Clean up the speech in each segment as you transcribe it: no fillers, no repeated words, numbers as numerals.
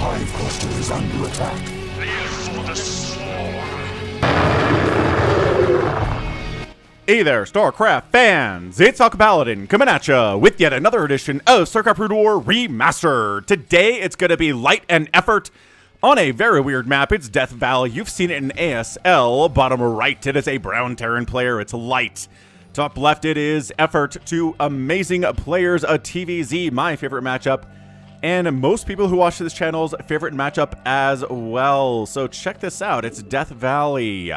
hive cluster is under attack. Live for the swarm. Hey there, StarCraft fans! It's Paladin coming at ya with yet another edition of StarCraft Brood War Remastered. Today, it's going to be Light and Effort on a very weird map. It's Death Valley. You've seen it in ASL. Bottom right, it is a brown Terran player. It's Light. Top left, it is Effort. Two amazing players, a TVZ, my favorite matchup, and most people who watch this channel's favorite matchup as well. So check this out. It's Death Valley.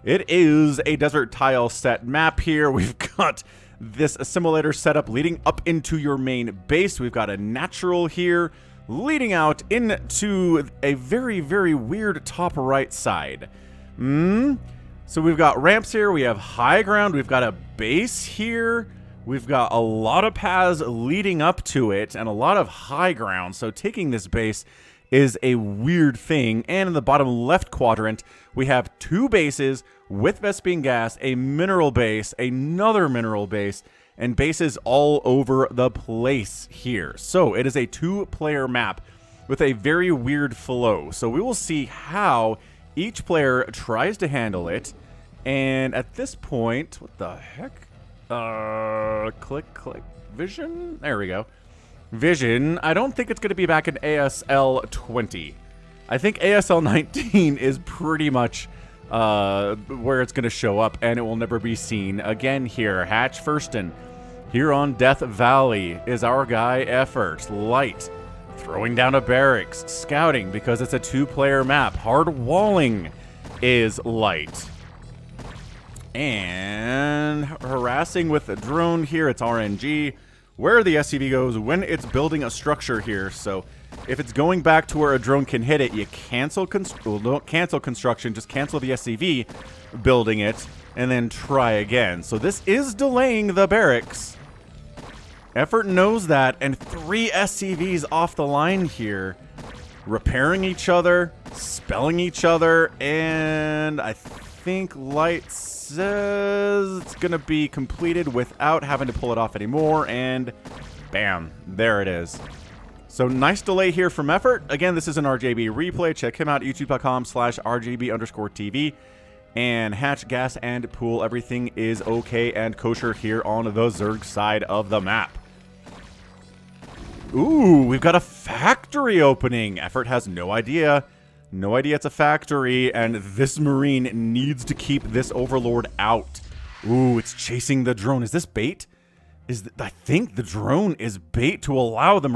It is a desert tile set map here. We've got this assimilator setup leading up into your main base. We've got a natural here leading out into a very, very weird top right side. So we've got ramps here. We have high ground. We've got a base here. We've got a lot of paths leading up to it and a lot of high ground. So taking this base is a weird thing. And in the bottom left quadrant, we have two bases with Vespene gas, a mineral base, another mineral base, and bases all over the place here. So it is a two-player map with a very weird flow. So we will see how each player tries to handle it. And at this point, what the heck? Click, vision? There we go. Vision, I don't think it's going to be back in ASL 20. I think ASL 19 is pretty much where it's going to show up, and it will never be seen again here. Hatch Firston, here on Death Valley, is our guy Effort. Light, throwing down a barracks, scouting because it's a two-player map. Hard walling is Light. And harassing with a drone here, it's RNG. Where the SCV goes when it's building a structure here. So if it's going back to where a drone can hit it, you cancel don't cancel construction, just cancel the SCV building it and then try again. So this is delaying the barracks. Effort knows that, and three SCVs off the line here, repairing each other, spelling each other, and I think Light says it's gonna be completed without having to pull it off anymore, and bam, there it is. So nice delay here from Effort. Again, this is an RJB replay. Check him out at youtube.com/RJB_TV. And Hatch, Gas, and Pool, everything is okay and kosher here on the Zerg side of the map. Ooh, we've got a factory opening. Effort has no idea. No idea it's a factory, and this Marine needs to keep this Overlord out. Ooh, it's chasing the drone. Is this bait? I think the drone is bait to allow the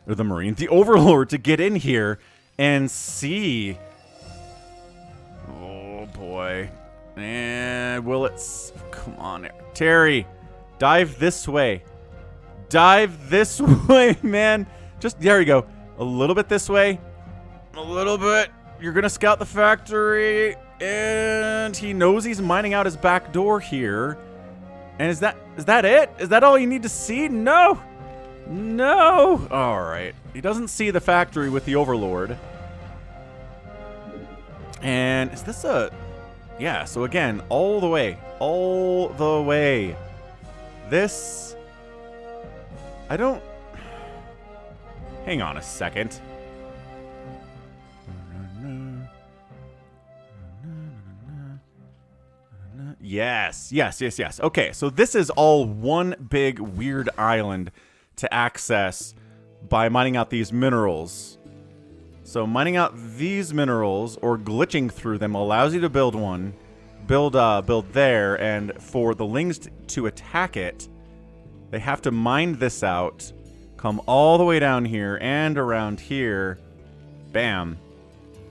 the Overlord to get in here and see. Oh, boy. And will it... Come on, Terry. Dive this way. Dive this way, man. Just, there you go. A little bit this way. A little bit. You're gonna scout the factory, and he knows he's mining out his back door here. And is that it? Is that all you need to see? No. All right. He doesn't see the factory with the Overlord. And is this a... Yeah, so again, all the way. This... I don't... Hang on a second. Yes. Okay, so this is all one big weird island to access by mining out these minerals. So mining out these minerals or glitching through them allows you to build one, build there, and for the Lings to attack it, they have to mine this out, come all the way down here and around here, bam,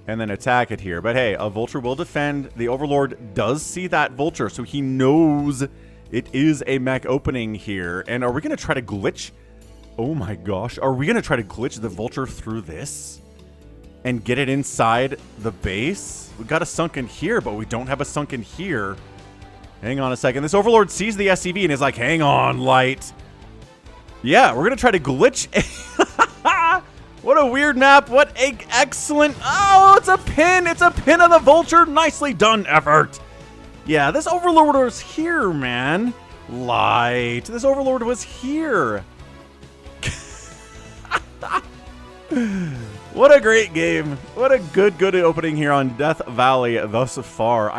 and then attack it here. But hey, a Vulture will defend. The Overlord does see that Vulture, so he knows it is a mech opening here. And are we going to try to glitch? Oh my gosh. Are we going to try to glitch the Vulture through this and get it inside the base? We got a sunken here, but we don't have a sunken here. Hang on a second. This Overlord sees the SCV and is like, hang on, Light. Yeah, we're going to try to glitch. What a weird map. What a excellent... Oh, it's a pin. It's a pin of the Vulture. Nicely done, Effort. Yeah, this Overlord was here, man. Light. This Overlord was here. What a great game. What a good opening here on Death Valley thus far.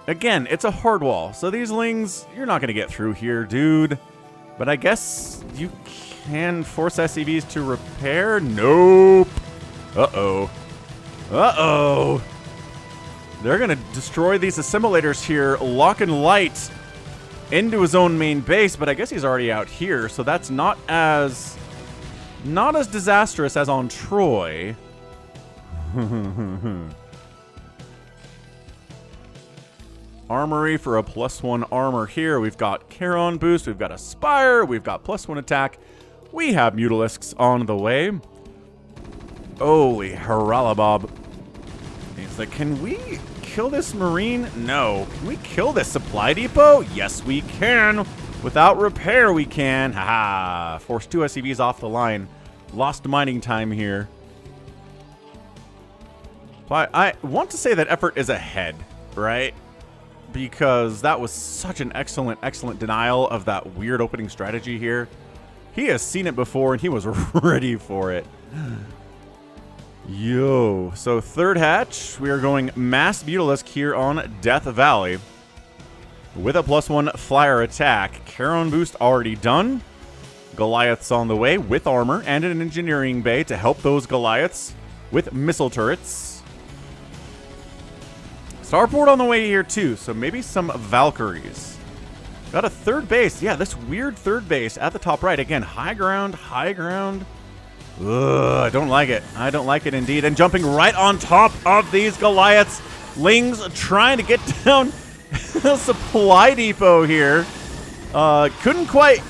Again, it's a hard wall, so these lings, you're not going to get through here, dude. But I guess you can force SCVs to repair? Nope. Uh-oh. Uh-oh. They're going to destroy these assimilators here, lock and light into his own main base, but I guess he's already out here, so that's not as disastrous as on Troy. Armory for a +1 armor here. We've got Charon boost, we've got Aspire, we've got +1 attack. We have Mutalisks on the way. Holy haralabob. He's like, can we kill this Marine? No. Can we kill this supply depot? Yes, we can. Without repair, we can. Haha. Forced 2 SCVs off the line. Lost mining time here. But I want to say that effort is ahead, right? Because that was such an excellent denial of that weird opening strategy here. He has seen it before, and he was ready for it. Yo. So third hatch, we are going Mass Mutalisk here on Death Valley. With a +1 flyer attack. Charon boost already done. Goliaths on the way with armor and an engineering bay to help those Goliaths with missile turrets. Starport on the way here too, so maybe some Valkyries. Got a third base. Yeah, this weird third base at the top right. Again, high ground, high ground. Ugh, I don't like it. I don't like it indeed. And jumping right on top of these Goliaths. Lings trying to get down the supply depot here. Couldn't quite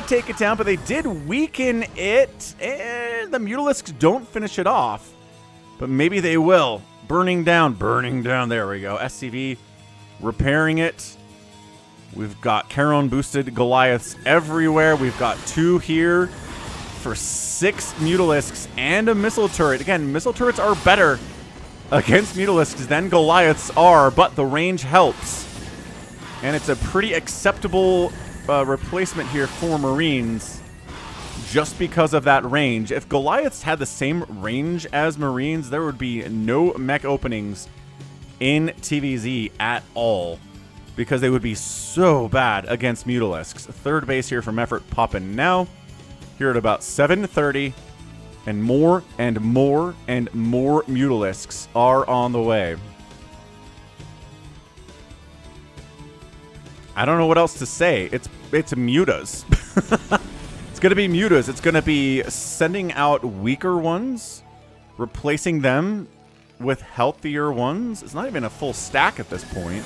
take it down, but they did weaken it. And the Mutalisks don't finish it off. But maybe they will. Burning down. There we go. SCV repairing it. We've got Charon boosted Goliaths everywhere. We've got 2 here for 6 Mutalisks and a missile turret. Again, missile turrets are better against Mutalisks than Goliaths are, but the range helps. And it's a pretty acceptable replacement here for Marines just because of that range. If Goliaths had the same range as Marines, there would be no mech openings in TVZ at all because they would be so bad against Mutalisks. Third base here from Effort popping now. Here at about 7:30, and more Mutalisks are on the way. I don't know what else to say. It's mutas. It's going to be mutas. It's going to be sending out weaker ones, replacing them with healthier ones. It's not even a full stack at this point.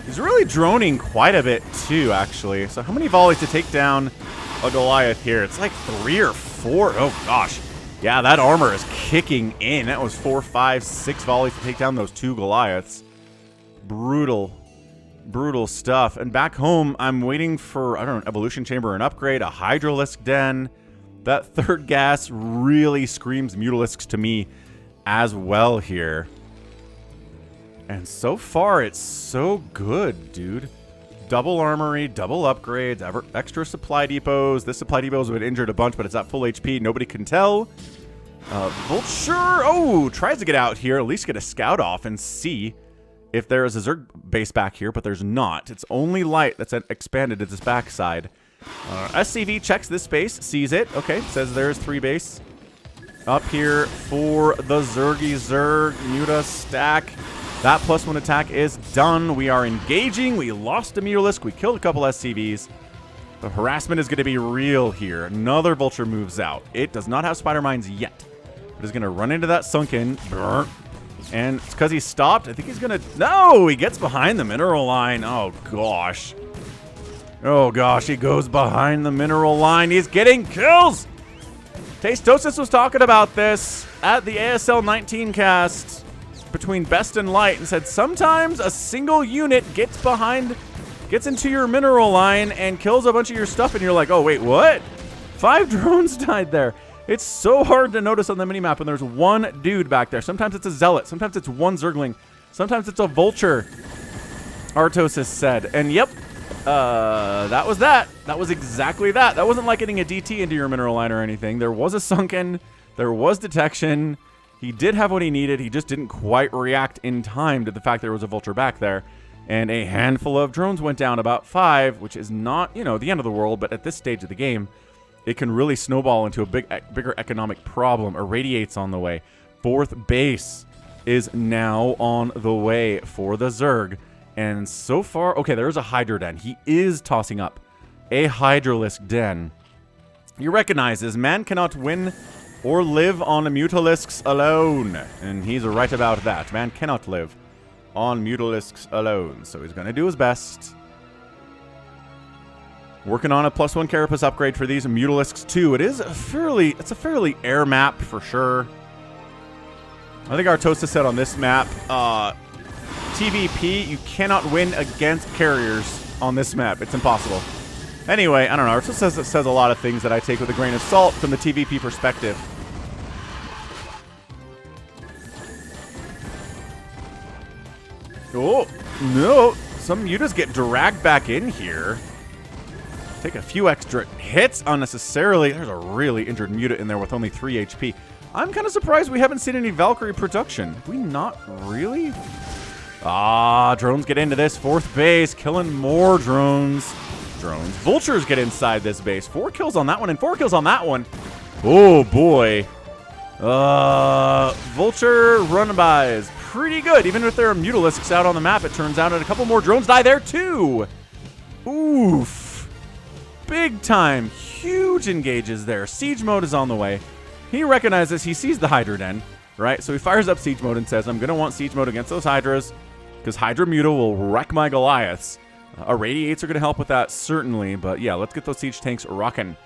He's really droning quite a bit too, actually. So how many volleys to take down a Goliath here? It's like 3 or 4. Oh gosh. Yeah, that armor is kicking in. That was 4, 5, 6 volleys to take down those 2 Goliaths. Brutal stuff. And back home, I'm waiting for, I don't know, an evolution chamber, an upgrade, a Hydralisk den. That third gas really screams Mutalisks to me as well here. And so far, it's so good, dude. Double armory, double upgrades, extra supply depots. This supply depot has been injured a bunch, but it's at full HP. Nobody can tell. Vulture, tries to get out here, at least get a scout off and see if there is a Zerg base back here, but there's not. It's only light that's expanded to this backside. SCV checks this base, sees it. Okay, says there's 3 base. Up here for the Zergy Zerg Muta stack. That +1 attack is done. We are engaging. We lost a Mutalisk. We killed a couple SCVs. The harassment is going to be real here. Another Vulture moves out. It does not have Spider Mines yet. It is going to run into that sunken. And it's because he stopped. I think he's going to... No! He gets behind the mineral line. Oh, gosh. Oh, gosh. He goes behind the mineral line. He's getting kills! Tastosis was talking about this at the ASL 19 cast between Best and Light and said sometimes a single unit gets into your mineral line and kills a bunch of your stuff and you're like, oh, wait, what? 5 drones died there. It's so hard to notice on the minimap when there's one dude back there. Sometimes it's a Zealot. Sometimes it's one Zergling. Sometimes it's a Vulture, Artosis said. And yep, That was that. That was exactly that. That wasn't like getting a DT into your mineral line or anything. There was a sunken. There was detection. He did have what he needed. He just didn't quite react in time to the fact there was a vulture back there. And a handful of drones went down, about 5, which is not, you know, the end of the world. But at this stage of the game, it can really snowball into a bigger economic problem. Irradiate's on the way. 4th base is now on the way for the Zerg. And so far, okay, there is a Hydra Den. He is tossing up a Hydralisk Den. You recognize this. Man cannot win or live on Mutalisks alone. And he's right about that. Man cannot live on Mutalisks alone. So he's going to do his best. Working on a +1 Carapace upgrade for these Mutalisks too. It's a fairly air map for sure. I think Artosa said on this map, TVP, you cannot win against carriers on this map. It's impossible. Anyway, I don't know. Artosa says a lot of things that I take with a grain of salt from the TVP perspective. Oh, no. Some mutas get dragged back in here. Take a few extra hits unnecessarily. There's a really injured muta in there with only 3 HP. I'm kind of surprised we haven't seen any Valkyrie production. We not really? Ah, drones get into this 4th base, killing more drones. Vultures get inside this base. 4 kills on that one and 4 kills on that one. Oh, boy. Vulture run-by is pretty good. Even if there are Mutalisks out on the map, it turns out, and a couple more drones die there, too. Oof. Big time. Huge engages there. Siege mode is on the way. He recognizes, he sees the Hydra Den, right? So he fires up Siege mode and says, I'm going to want Siege mode against those Hydras, because Hydra Muta will wreck my Goliaths. Irradiates are going to help with that, certainly. But yeah, let's get those Siege tanks rocking.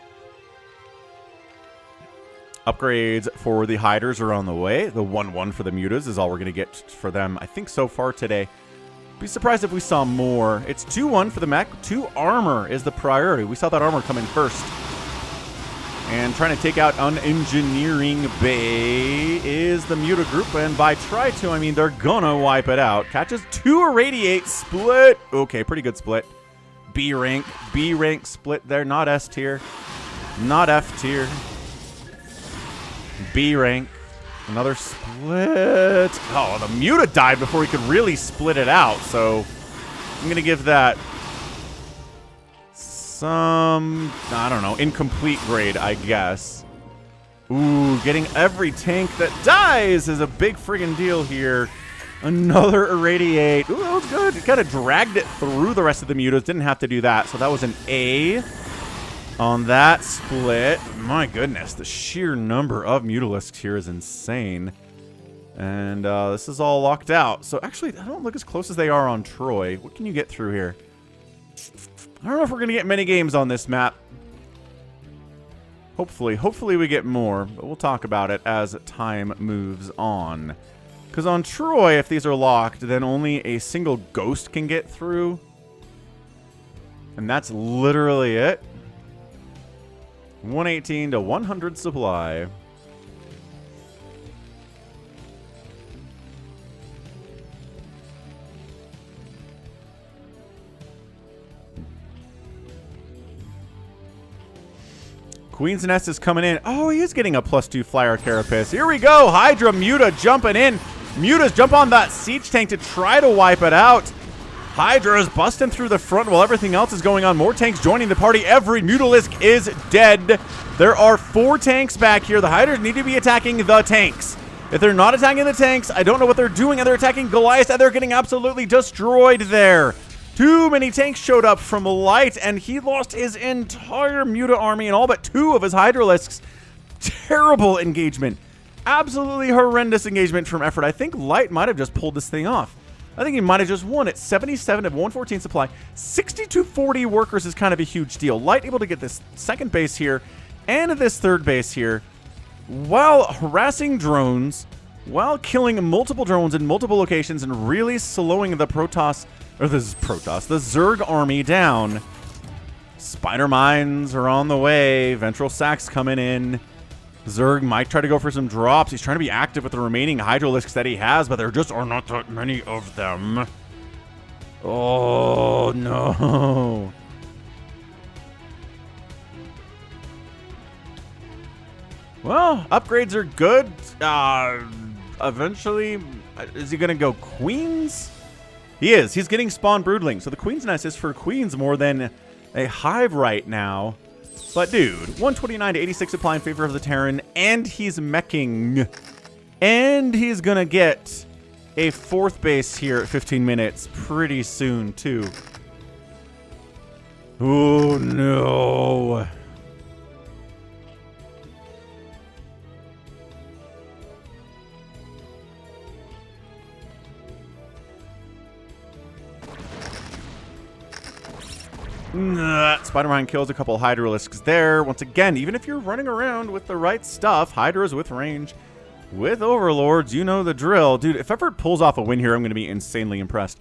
Upgrades for the Hydras are on the way. The 1-1 for the Mutas is all we're going to get for them, I think, so far today. Be surprised if we saw more. It's 2-1 for the Mech. 2 armor is the priority. We saw that armor come in first. And trying to take out an engineering bay is the Muta group. And by try to, I mean they're gonna wipe it out. Catches 2 irradiate, split. Okay, pretty good split. B rank split there. Not S tier. Not F tier. B rank. Another split. Oh, the Muta died before he could really split it out. So I'm going to give that some, I don't know, incomplete grade, I guess. Ooh, getting every tank that dies is a big friggin' deal here. Another irradiate. Ooh, that was good. It kind of dragged it through the rest of the Mutas. Didn't have to do that. So that was an A on that split. My goodness, the sheer number of Mutalisks here is insane. And this is all locked out. So actually, I don't look as close as they are on Troy. What can you get through here? I don't know if we're going to get many games on this map. Hopefully we get more, but we'll talk about it as time moves on. Because on Troy, if these are locked, then only a single ghost can get through. And that's literally it. 118 to 100 supply. Queen's Nest is coming in. Oh, he is getting a +2 flyer carapace. Here we go. Hydra Muta jumping in. Mutas jump on that siege tank to try to wipe it out. Hydra is busting through the front while everything else is going on. More tanks joining the party. Every Mutalisk is dead. There are 4 tanks back here. The Hydras need to be attacking the tanks. If they're not attacking the tanks, I don't know what they're doing, and they're attacking Goliath, and they're getting absolutely destroyed there. Too many tanks showed up from Light, and he lost his entire Muta army and all but 2 of his Hydralisks. Terrible engagement. Absolutely horrendous engagement from Effort. I think Light might have just pulled this thing off. I think he might have just won it. 77 of 114 supply. 6240 workers is kind of a huge deal. Light able to get this 2nd base here and this 3rd base here while harassing drones, while killing multiple drones in multiple locations and really slowing the the Zerg army down. Spider Mines are on the way. Ventral Sacks coming in. Zerg might try to go for some drops. He's trying to be active with the remaining Hydralisks that he has, but there just are not that many of them. Oh, no. Well, upgrades are good. Eventually, is he going to go queens? He is. He's getting spawn broodling. So the queen's nest is for queens more than a hive right now. But dude, 129 to 86 supply in favor of the Terran, and he's meching. And he's going to get a 4th base here at 15 minutes pretty soon, too. Oh, no. Spider-Man kills a couple Hydralisks there. Once again, even if you're running around with the right stuff, Hydras with range, with Overlords, you know the drill. Dude, if Effort pulls off a win here, I'm going to be insanely impressed.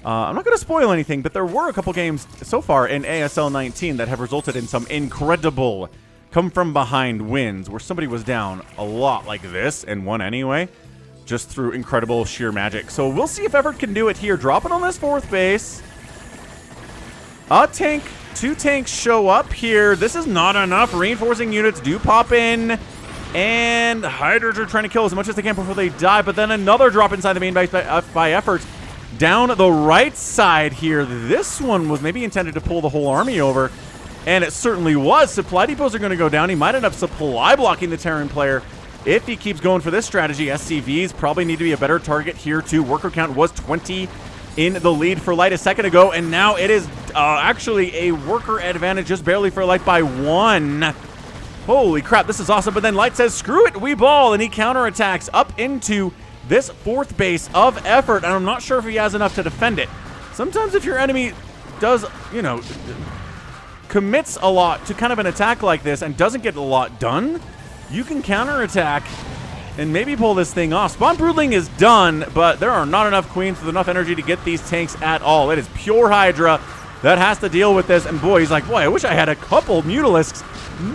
I'm not going to spoil anything, but there were a couple games so far in ASL 19 that have resulted in some incredible come-from-behind wins where somebody was down a lot like this and won anyway, just through incredible sheer magic. So we'll see if Effort can do it here. Dropping on this 4th base. A tank, 2 tanks show up here. This is not enough. Reinforcing units do pop in. And Hydras are trying to kill as much as they can before they die. But then another drop inside the main base by Effort. Down the right side here. This one was maybe intended to pull the whole army over. And it certainly was. Supply depots are going to go down. He might end up supply blocking the Terran player if he keeps going for this strategy. SCVs probably need to be a better target here too. Worker count was 20 in the lead for Light a second ago, and now it is actually a worker advantage just barely for Light by 1. Holy crap, this is awesome. But then Light says, screw it, we ball, and he counterattacks up into this 4th base of Effort, and I'm not sure if he has enough to defend it. Sometimes if your enemy does, you know, commits a lot to kind of an attack like this and doesn't get a lot done, you can counterattack and maybe pull this thing off. Spawn Broodling is done, but there are not enough queens with enough energy to get these tanks at all. It is pure Hydra that has to deal with this. And boy, he's like, boy, I wish I had a couple Mutalisks.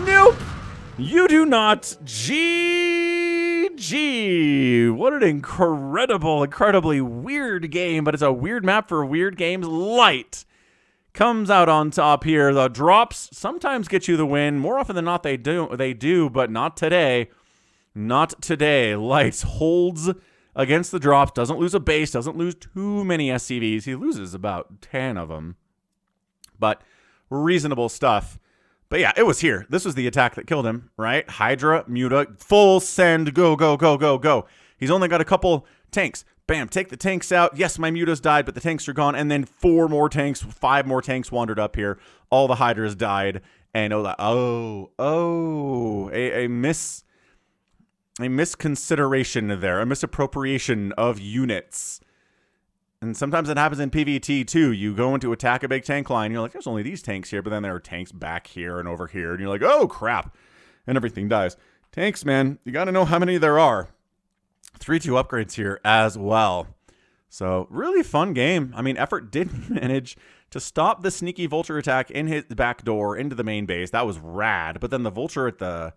Nope, you do not. GG. What an incredibly weird game, but it's a weird map for weird games. Light comes out on top here. The drops sometimes get you the win. More often than not, they do, but not today. Not today. Lights holds against the drops, doesn't lose a base, doesn't lose too many SCVs. He loses about 10 of them. But reasonable stuff. But yeah, it was here. This was the attack that killed him, right? Hydra, Muta, full send, go, go, go, go, go. He's only got a couple tanks. Bam, take the tanks out. Yes, my Mutas died, but the tanks are gone. And then 5 more tanks wandered up here. All the Hydras died. And a misconsideration there, a misappropriation of units. And sometimes it happens in PvT too. You go into attack a big tank line, you're like, there's only these tanks here, but then there are tanks back here and over here, and you're like, oh crap, and everything dies. Tanks, man, you gotta know how many there are. 3-2 upgrades here as well. So, really fun game. I mean, Effort did manage to stop the sneaky Vulture attack in his back door into the main base. That was rad. But then the Vulture at the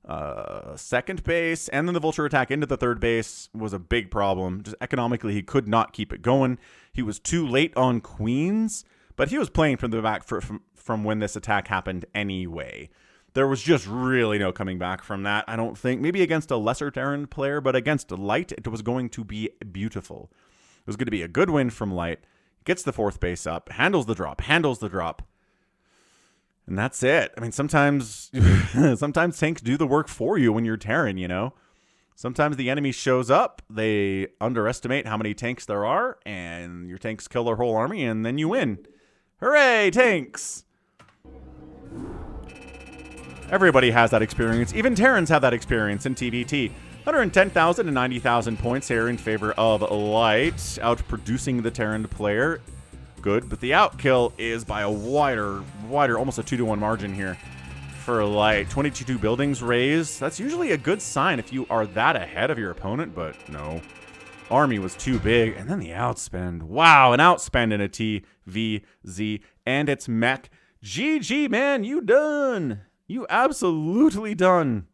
2nd base and then the Vulture attack into the 3rd base was a big problem. Just economically, he could not keep it going. He was too late on queens, but he was playing from the back from when this attack happened anyway. There was just really no coming back from that, I don't think. Maybe against a lesser Terran player, but against Light, it was going to be beautiful. It was going to be a good win from Light. Gets the 4th base up, handles the drop. And that's it. I mean, sometimes tanks do the work for you when you're Terran, you know? Sometimes the enemy shows up, they underestimate how many tanks there are, and your tanks kill their whole army, and then you win. Hooray, tanks! Everybody has that experience. Even Terrans have that experience in TVT. 110,000 and 90,000 points here in favor of Light, outproducing the Terran player. Good, but the outkill is by a wider, almost a 2-to-1 margin here for Light. 22 buildings raised. That's usually a good sign if you are that ahead of your opponent, but no. Army was too big, and then the outspend. Wow, an outspend in a TVZ, and it's Mech. GG, man, you done. You absolutely done.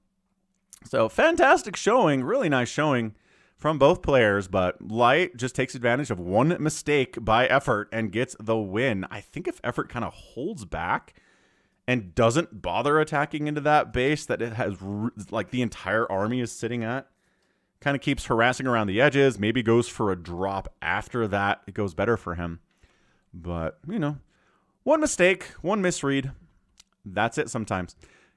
So, fantastic showing, really nice showing from both players, but Light just takes advantage of one mistake by Effort and gets the win. I think if Effort kind of holds back and doesn't bother attacking into that base that it has, like, the entire army is sitting at, kind of keeps harassing around the edges, maybe goes for a drop after that, it goes better for him. But, you know, one mistake, one misread. That's it sometimes.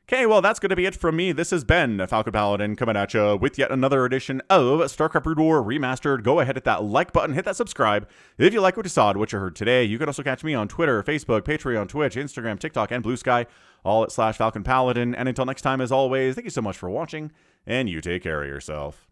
Okay, well, that's going to be it from me. This has been Falcon Paladin coming at you with yet another edition of StarCraft Brood War Remastered. Go ahead, hit that like button, hit that subscribe. If you like what you saw and what you heard today, you can also catch me on Twitter, Facebook, Patreon, Twitch, Instagram, TikTok, and Blue Sky, all at /Falcon Paladin. And until next time, as always, thank you so much for watching, and you take care of yourself.